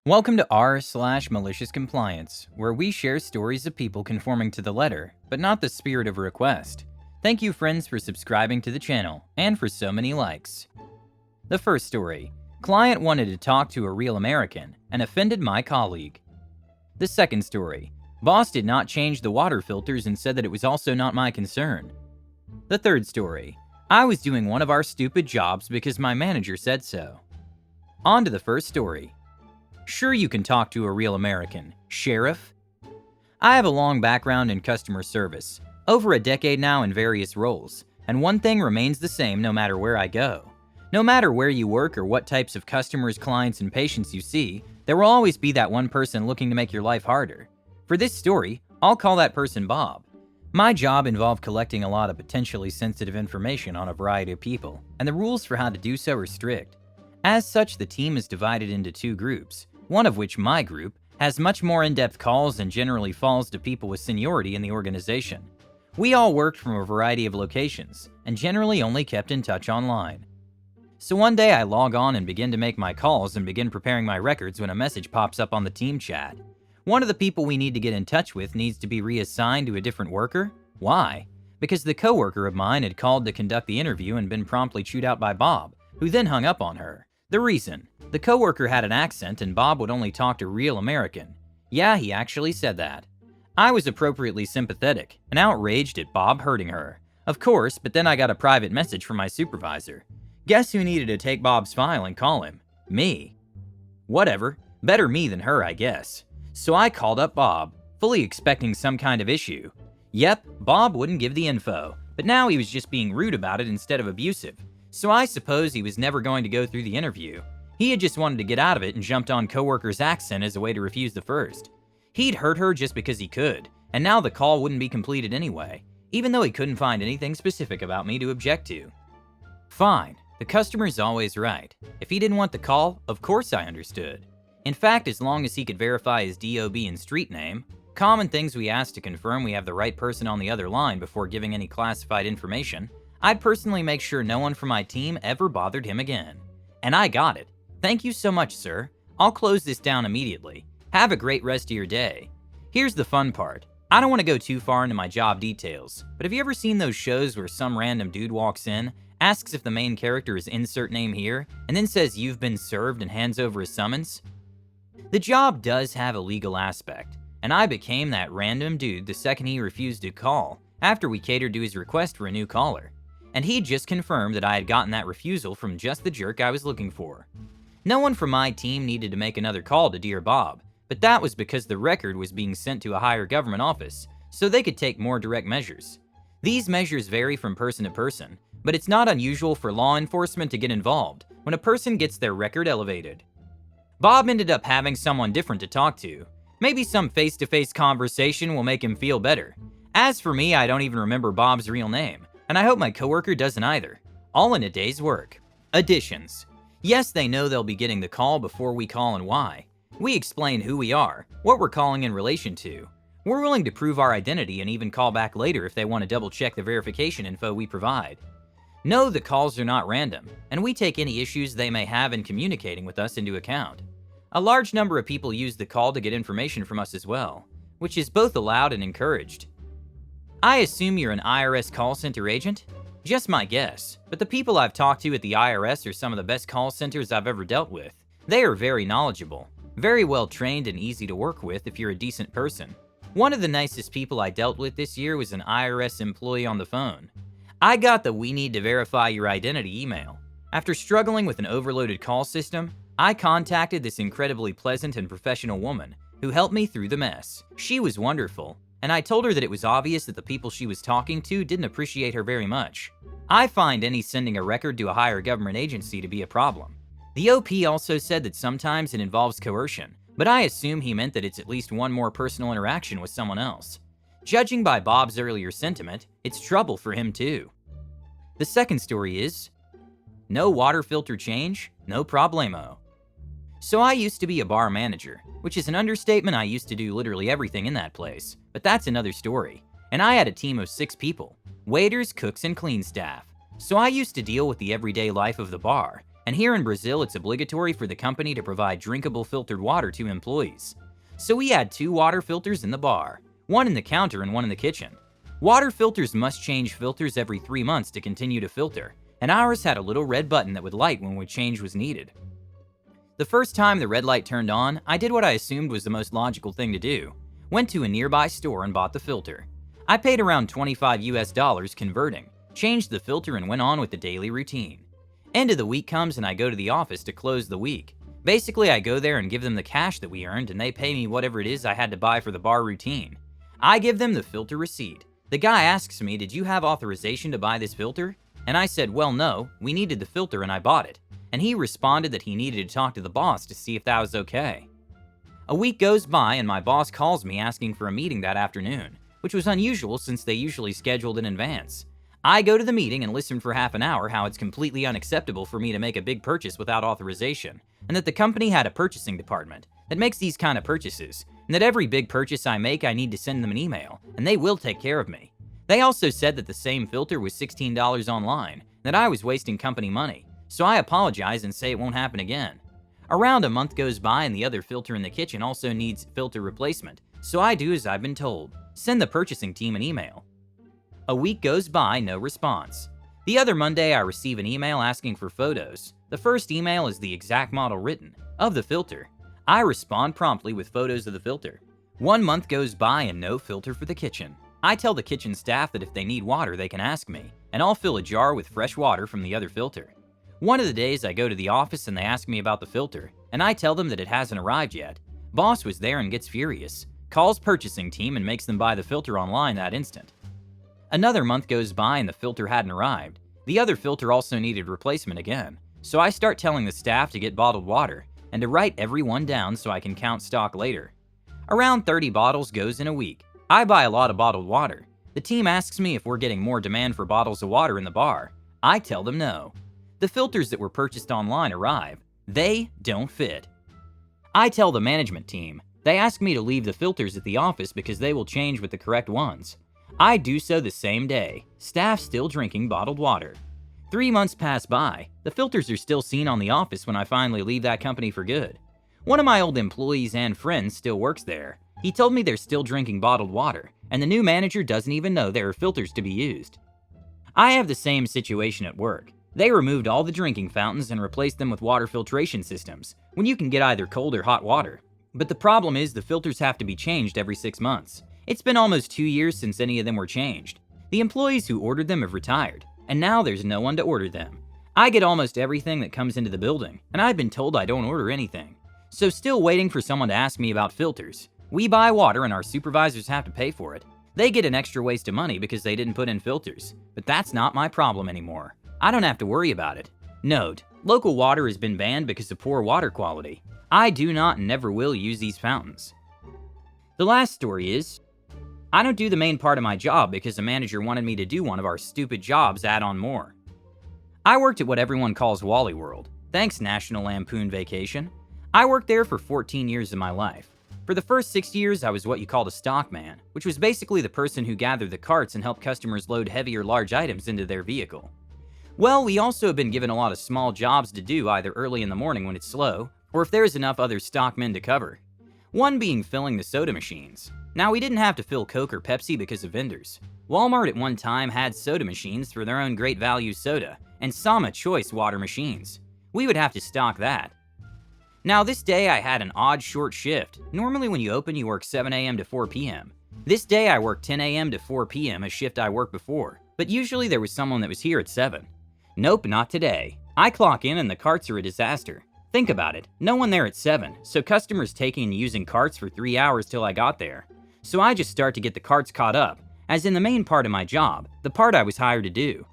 Welcome to r/malicious compliance, where we share stories of people conforming to the letter, but not the spirit of a request. Thank you, friends, for subscribing to the channel and for so many likes. The first story: client wanted to talk to a real American and offended my colleague. The second story: boss did not change the water filters and said that it was also not my concern. The third story: I was doing one of our stupid jobs because my manager said so. On to the first story. Sure, you can talk to a real American, Sheriff. I have a long background in customer service, over a decade now in various roles, and one thing remains the same no matter where I go. No matter where you work or what types of customers, clients, and patients you see, there will always be that one person looking to make your life harder. For this story, I'll call that person Bob. My job involved collecting a lot of potentially sensitive information on a variety of people, and the rules for how to do so are strict. As such, the team is divided into two groups, one of which, my group, has much more in-depth calls and generally falls to people with seniority in the organization. We all worked from a variety of locations, and generally only kept in touch online. So one day I log on and begin to make my calls and begin preparing my records when a message pops up on the team chat. One of the people we need to get in touch with needs to be reassigned to a different worker? Why? Because the coworker of mine had called to conduct the interview and been promptly chewed out by Bob, who then hung up on her. The reason: the coworker had an accent and Bob would only talk to real American. Yeah, he actually said that. I was appropriately sympathetic and outraged at Bob hurting her. Of course, but then I got a private message from my supervisor. Guess who needed to take Bob's file and call him? Me. Whatever, better me than her, I guess. So I called up Bob, fully expecting some kind of issue. Yep, Bob wouldn't give the info, but now he was just being rude about it instead of abusive. So I suppose he was never going to go through the interview. He had just wanted to get out of it and jumped on coworker's accent as a way to refuse the first. He'd hurt her just because he could, and now the call wouldn't be completed anyway, even though he couldn't find anything specific about me to object to. Fine, the customer's always right. If he didn't want the call, of course I understood. In fact, as long as he could verify his DOB and street name, common things we ask to confirm we have the right person on the other line before giving any classified information, I'd personally make sure no one from my team ever bothered him again. And I got it. Thank you so much, sir. I'll close this down immediately. Have a great rest of your day. Here's the fun part. I don't want to go too far into my job details, but have you ever seen those shows where some random dude walks in, asks if the main character is insert name here, and then says you've been served and hands over a summons? The job does have a legal aspect, and I became that random dude the second he refused to call, after we catered to his request for a new caller. And he just confirmed that I had gotten that refusal from just the jerk I was looking for. No one from my team needed to make another call to Dear Bob, but that was because the record was being sent to a higher government office, so they could take more direct measures. These measures vary from person to person, but it's not unusual for law enforcement to get involved when a person gets their record elevated. Bob ended up having someone different to talk to. Maybe some face-to-face conversation will make him feel better. As for me, I don't even remember Bob's real name, and I hope my coworker doesn't either. All in a day's work. Additions. Yes, they know they'll be getting the call before we call and why. We explain who we are, what we're calling in relation to. We're willing to prove our identity and even call back later if they want to double-check the verification info we provide. No, the calls are not random, and we take any issues they may have in communicating with us into account. A large number of people use the call to get information from us as well, which is both allowed and encouraged. I assume you're an IRS call center agent? Just my guess, but the people I've talked to at the IRS are some of the best call centers I've ever dealt with. They are very knowledgeable, very well trained, and easy to work with if you're a decent person. One of the nicest people I dealt with this year was an IRS employee on the phone. I got the "we need to verify your identity" email. After struggling with an overloaded call system, I contacted this incredibly pleasant and professional woman who helped me through the mess. She was wonderful, and I told her that it was obvious that the people she was talking to didn't appreciate her very much. I find any sending a record to a higher government agency to be a problem. The OP also said that sometimes it involves coercion, but I assume he meant that it's at least one more personal interaction with someone else. Judging by Bob's earlier sentiment, it's trouble for him too. The second story is, no water filter change, no problemo. So I used to be a bar manager, which is an understatement. I used to do literally everything in that place, but that's another story. And I had a team of 6 people, waiters, cooks, and clean staff. So I used to deal with the everyday life of the bar, And here in Brazil, it's obligatory for the company to provide drinkable filtered water to employees. So we had 2 water filters in the bar, one in the counter and one in the kitchen. Water filters must change filters every 3 months to continue to filter, and ours had a little red button that would light when a change was needed. The first time the red light turned on, I did what I assumed was the most logical thing to do. Went to a nearby store and bought the filter. I paid around $25 converting, changed the filter and went on with the daily routine. End of the week comes and I go to the office to close the week. Basically, I go there and give them the cash that we earned and they pay me whatever it is I had to buy for the bar routine. I give them the filter receipt. The guy asks me, "Did you have authorization to buy this filter?" And I said, "Well, no, we needed the filter and I bought it." And he responded that he needed to talk to the boss to see if that was okay. A week goes by and my boss calls me asking for a meeting that afternoon, which was unusual since they usually scheduled in advance. I go to the meeting and listen for half an hour how it's completely unacceptable for me to make a big purchase without authorization, and that the company had a purchasing department that makes these kind of purchases, and that every big purchase I make I need to send them an email, and they will take care of me. They also said that the same filter was $16 online, and that I was wasting company money, so I apologize and say it won't happen again. Around a month goes by and the other filter in the kitchen also needs filter replacement, so I do as I've been told, send the purchasing team an email. A week goes by, no response. The other Monday I receive an email asking for photos. The first email is the exact model written, of the filter. I respond promptly with photos of the filter. 1 month goes by and no filter for the kitchen. I tell the kitchen staff that if they need water they can ask me, and I'll fill a jar with fresh water from the other filter. One of the days I go to the office and they ask me about the filter, and I tell them that it hasn't arrived yet. Boss was there and gets furious, calls purchasing team and makes them buy the filter online that instant. Another month goes by and the filter hadn't arrived. The other filter also needed replacement again, so I start telling the staff to get bottled water and to write every one down so I can count stock later. Around 30 bottles goes in a week. I buy a lot of bottled water. The team asks me if we're getting more demand for bottles of water in the bar. I tell them no. The filters that were purchased online arrive. They don't fit. I tell the management team. They ask me to leave the filters at the office because they will change with the correct ones. I do so the same day. Staff still drinking bottled water. 3 months pass by. The filters are still seen on the office when I finally leave that company for good. One of my old employees and friends still works there. He told me they're still drinking bottled water, and the new manager doesn't even know there are filters to be used. I have the same situation at work. They removed all the drinking fountains and replaced them with water filtration systems, when you can get either cold or hot water. But the problem is the filters have to be changed every 6 months. It's been almost 2 years since any of them were changed. The employees who ordered them have retired, and now there's no one to order them. I get almost everything that comes into the building, and I've been told I don't order anything. So still waiting for someone to ask me about filters. We buy water and our supervisors have to pay for it. They get an extra waste of money because they didn't put in filters, but that's not my problem anymore. I don't have to worry about it. Note, local water has been banned because of poor water quality. I do not and never will use these fountains. The last story is, I don't do the main part of my job because a manager wanted me to do one of our stupid jobs add on more. I worked at what everyone calls Wally World. Thanks, National Lampoon Vacation. I worked there for 14 years of my life. For the first 6 years, I was what you called a stockman, which was basically the person who gathered the carts and helped customers load heavy or large items into their vehicle. Well, we also have been given a lot of small jobs to do either early in the morning when it's slow, or if there's enough other stockmen to cover. One being filling the soda machines. Now, we didn't have to fill Coke or Pepsi because of vendors. Walmart at one time had soda machines for their own Great Value soda, and Sama Choice water machines. We would have to stock that. Now, this day I had an odd short shift. Normally when you open, you work 7 a.m. to 4 p.m. This day I worked 10 a.m. to 4 p.m., a shift I worked before, but usually there was someone that was here at 7. Nope, not today. I clock in and the carts are a disaster. Think about it, no one there at 7, so customers taking and using carts for 3 hours till I got there. So I just start to get the carts caught up, as in the main part of my job, the part I was hired to do.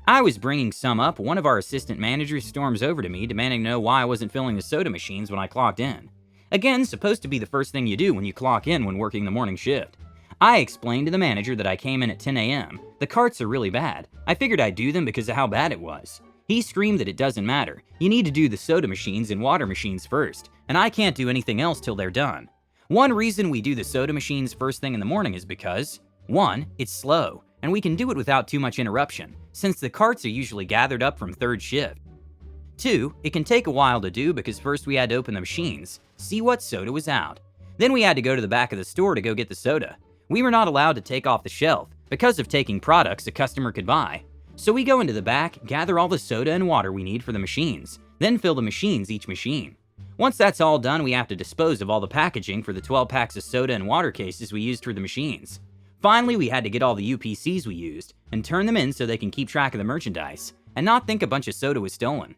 I was bringing some up, one of our assistant managers storms over to me demanding to know why I wasn't filling the soda machines when I clocked in. Again, supposed to be the first thing you do when you clock in when working the morning shift. I explained to the manager that I came in at 10 a.m. The carts are really bad. I figured I'd do them because of how bad it was. He screamed that it doesn't matter. You need to do the soda machines and water machines first, and I can't do anything else till they're done. One reason we do the soda machines first thing in the morning is because, 1, it's slow, and we can do it without too much interruption, since the carts are usually gathered up from third shift. 2, it can take a while to do because first we had to open the machines, see what soda was out. Then we had to go to the back of the store to go get the soda. We were not allowed to take off the shelf because of taking products a customer could buy. So we go into the back, gather all the soda and water we need for the machines, then fill the machines each machine. Once that's all done, we have to dispose of all the packaging for the 12 packs of soda and water cases we used for the machines. Finally, we had to get all the UPCs we used and turn them in so they can keep track of the merchandise and not think a bunch of soda was stolen.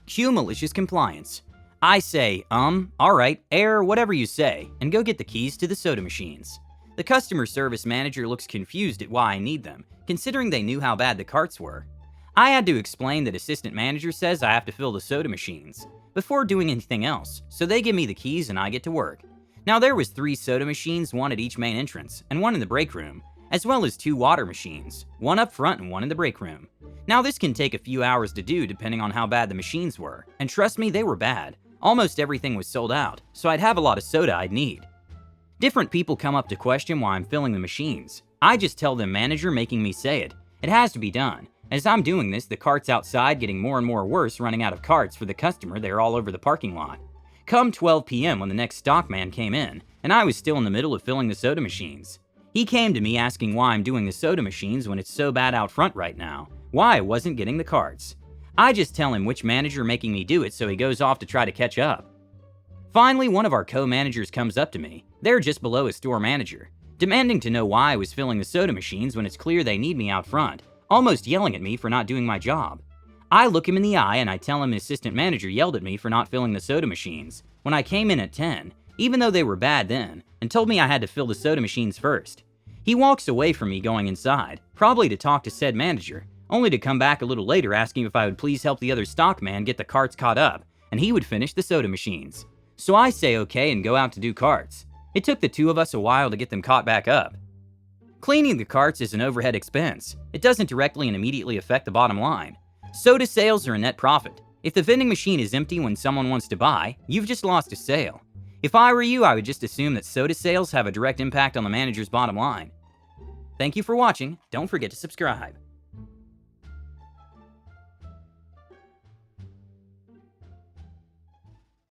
Cue malicious compliance. I say, alright, whatever you say, and go get the keys to the soda machines. The customer service manager looks confused at why I need them, considering they knew how bad the carts were. I had to explain that assistant manager says I have to fill the soda machines before doing anything else, so they give me the keys and I get to work. Now there was 3 soda machines, 1 at each main entrance, and 1 in the break room, as well as 2 water machines, 1 up front and 1 in the break room. Now this can take a few hours to do depending on how bad the machines were, and trust me, they were bad. Almost everything was sold out, so I'd have a lot of soda I'd need. Different people come up to question why I'm filling the machines. I just tell them manager making me say it. It has to be done. As I'm doing this, the carts outside getting more and more worse, running out of carts for the customer. They're all over the parking lot. Come 12 p.m. when the next stockman came in, and I was still in the middle of filling the soda machines. He came to me asking why I'm doing the soda machines when it's so bad out front right now, why I wasn't getting the carts. I just tell him which manager making me do it, so he goes off to try to catch up. Finally, one of our co-managers comes up to me. They're just below a store manager, demanding to know why I was filling the soda machines when it's clear they need me out front, almost yelling at me for not doing my job. I look him in the eye and I tell him an assistant manager yelled at me for not filling the soda machines when I came in at 10, even though they were bad then, and told me I had to fill the soda machines first. He walks away from me going inside, probably to talk to said manager, only to come back a little later asking if I would please help the other stockman get the carts caught up, and he would finish the soda machines. So I say okay and go out to do carts. It took the 2 of us a while to get them caught back up. Cleaning the carts is an overhead expense. It doesn't directly and immediately affect the bottom line. Soda sales are a net profit. If the vending machine is empty when someone wants to buy, you've just lost a sale. If I were you, I would just assume that soda sales have a direct impact on the manager's bottom line. Thank you for watching. Don't forget to subscribe.